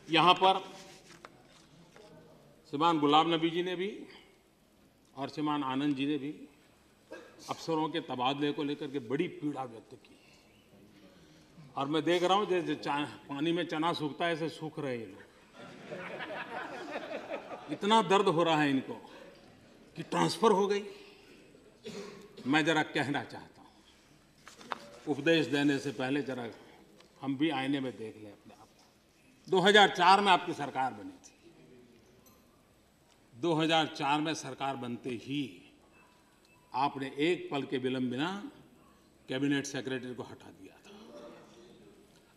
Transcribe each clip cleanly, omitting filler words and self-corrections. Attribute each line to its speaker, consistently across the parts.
Speaker 1: यहाँ पर श्रीमान गुलाम नबी जी ने भी और श्रीमान आनंद जी ने भी अफसरों के तबादले को लेकर के बड़ी पीड़ा व्यक्त की। और मैं देख रहा हूँ जैसे पानी में चना सूखता है ऐसे सूख रहे हैं लोग। इतना दर्द हो रहा है इनको कि ट्रांसफर हो गई। मैं जरा कहना चाहता हूँ, उपदेश देने से पहले जरा हम भी आईने में देख लें अपने आप को। 2004 में आपकी सरकार बनी थी। 2004 में सरकार बनते ही आपने एक पल के विलंब बिना कैबिनेट सेक्रेटरी को हटा दिया था।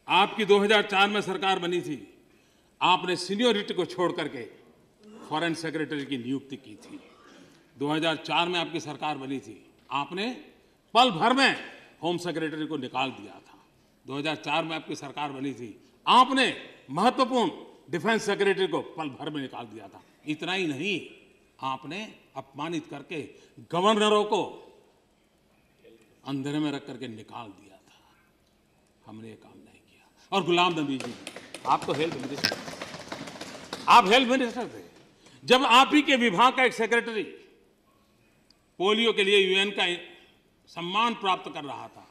Speaker 1: आपकी 2004 में सरकार बनी थी, आपने सीनियरिटी को छोड़ करके फॉरेन सेक्रेटरी की नियुक्ति की थी। 2004 में आपकी सरकार बनी थी, आपने पल भर में होम सेक्रेटरी को निकाल दिया था। 2004 में आपकी सरकार बनी थी, आपने महत्वपूर्ण डिफेंस सेक्रेटरी को पल भर में निकाल दिया था। इतना ही नहीं, आपने अपमानित करके गवर्नरों को अंधेरे में रख करके निकाल दिया था। हमने ये काम नहीं किया। और गुलाम नबी जी, आप तो हेल्थ मिनिस्टर, आप हेल्थ मिनिस्टर थे जब आप ही के विभाग का एक सेक्रेटरी पोलियो के लिए यूएन का सम्मान प्राप्त कर रहा था।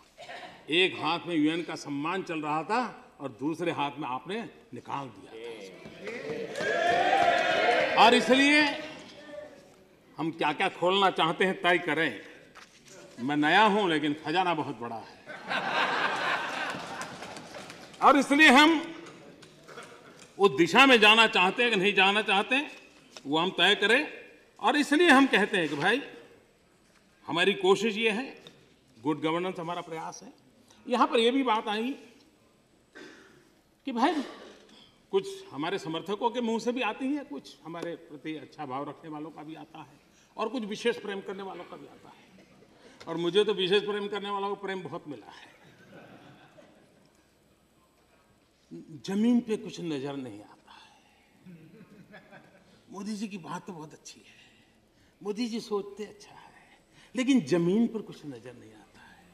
Speaker 1: एक हाथ में यूएन का सम्मान चल रहा था और दूसरे हाथ में आपने निकाल दिया था। और इसलिए हम क्या क्या खोलना चाहते हैं तय करें। मैं नया हूं लेकिन खजाना बहुत बड़ा है और इसलिए हम उस दिशा में जाना चाहते हैं कि नहीं जाना चाहते वो हम तय करें। और इसलिए हम कहते हैं कि भाई हमारी कोशिश ये है, गुड गवर्नेंस हमारा प्रयास है। यहां पर यह भी बात आई कि भाई कुछ हमारे समर्थकों के मुंह से भी आती है, कुछ हमारे प्रति अच्छा भाव रखने वालों का भी आता है और कुछ विशेष प्रेम करने वालों का भी आता है। और मुझे तो विशेष प्रेम करने वालों को प्रेम बहुत मिला है। जमीन पे कुछ नजर नहीं आता है। मोदी जी की बात तो बहुत अच्छी है, मोदी जी सोचते अच्छा है, लेकिन जमीन पर कुछ नजर नहीं आता है।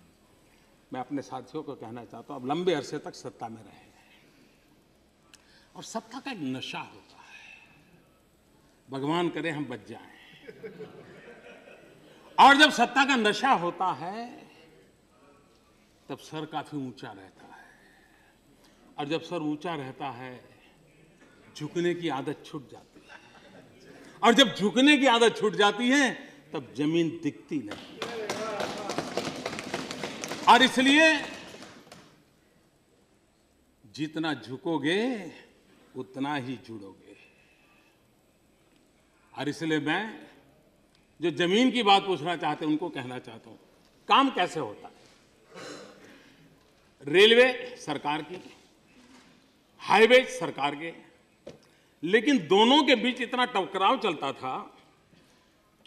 Speaker 1: मैं अपने साथियों को कहना चाहता हूं, अब लंबे अरसे तक सत्ता में रहे और सत्ता का एक नशा होता है, भगवान करे हम बच जाएं। और जब सत्ता का नशा होता है तब सर काफी ऊंचा रहता है और जब सर ऊंचा रहता है झुकने की आदत छूट जाती है और जब झुकने की आदत छूट जाती है तब जमीन दिखती नहीं। और इसलिए जितना झुकोगे उतना ही जुड़ोगे। और इसलिए मैं जो जमीन की बात पूछना चाहते हैं उनको कहना चाहता हूं, काम कैसे होता है। रेलवे सरकार की, हाईवे सरकार के, लेकिन दोनों के बीच इतना टकराव चलता था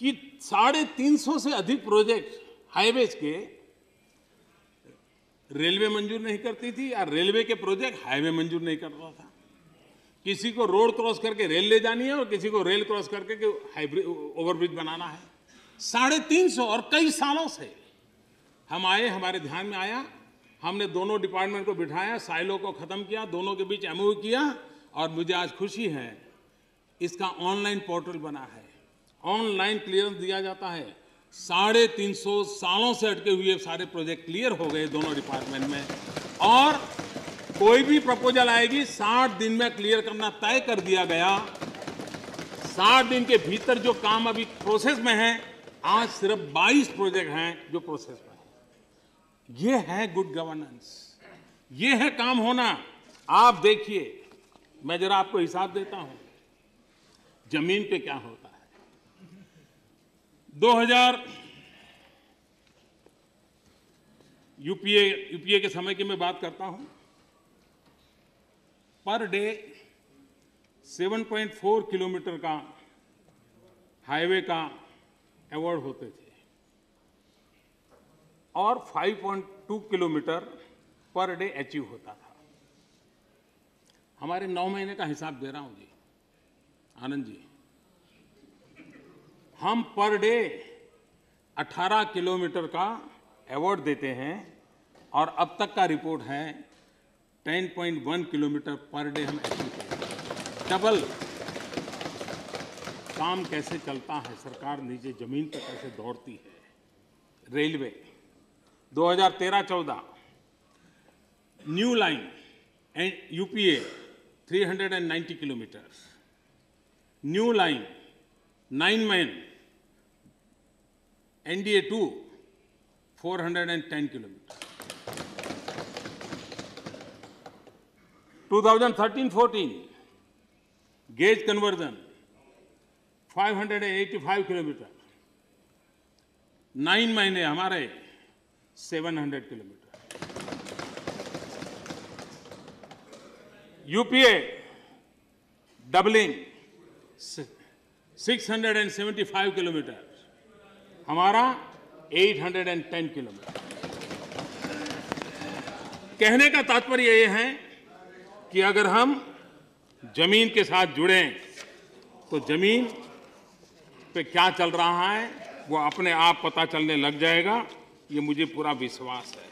Speaker 1: कि 350 से अधिक प्रोजेक्ट हाईवेज के रेलवे मंजूर नहीं करती थी या रेलवे के प्रोजेक्ट हाईवे मंजूर नहीं करता था। किसी को रोड क्रॉस करके रेल ले जानी है और किसी को रेल क्रॉस करके हाईब्रिज ओवरब्रिज बनाना है। 350 और कई सालों से हम आए, हमारे ध्यान में आया, हमने दोनों डिपार्टमेंट को बिठाया, साइलो को खत्म किया, दोनों के बीच एमओयू किया और मुझे आज खुशी है इसका ऑनलाइन पोर्टल बना है, ऑनलाइन क्लियरेंस दिया जाता है। 350 सालों से अटके हुए सारे प्रोजेक्ट क्लियर हो गए दोनों डिपार्टमेंट में। और कोई भी प्रपोजल आएगी 60 दिन में क्लियर करना तय कर दिया गया। 60 दिन के भीतर जो काम अभी प्रोसेस में है, आज सिर्फ 22 प्रोजेक्ट हैं जो प्रोसेस में है। ये है गुड गवर्नेंस, ये है काम होना। आप देखिए, मैं जरा आपको हिसाब देता हूं जमीन पे क्या होता है। 2000 यूपीए के समय की मैं बात करता हूं, पर डे 7.4 किलोमीटर का हाईवे का अवार्ड होते थे और 5.2 किलोमीटर पर डे अचीव होता था। हमारे 9 महीने का हिसाब दे रहा हूं जी, आनंद जी, हम पर डे 18 किलोमीटर का अवार्ड देते हैं और अब तक का रिपोर्ट है 10.1 किलोमीटर पर डे हम अचीव करते हैं। डबल काम कैसे चलता है, सरकार नीचे जमीन पर कैसे दौड़ती है। Railway 2013-14 new line and UPA 390 kilometres, new line 9 man NDA 2 410 kilometre. 2013-14 gauge conversion 585 kilometre, 9 महीने हमारे 700 किलोमीटर। यूपीए डबलिंग 675 किलोमीटर, हमारा 810 किलोमीटर। कहने का तात्पर्य ये है कि अगर हम जमीन के साथ जुड़ें तो जमीन पे क्या चल रहा है वो अपने आप पता चलने लग जाएगा, ये मुझे पूरा विश्वास है।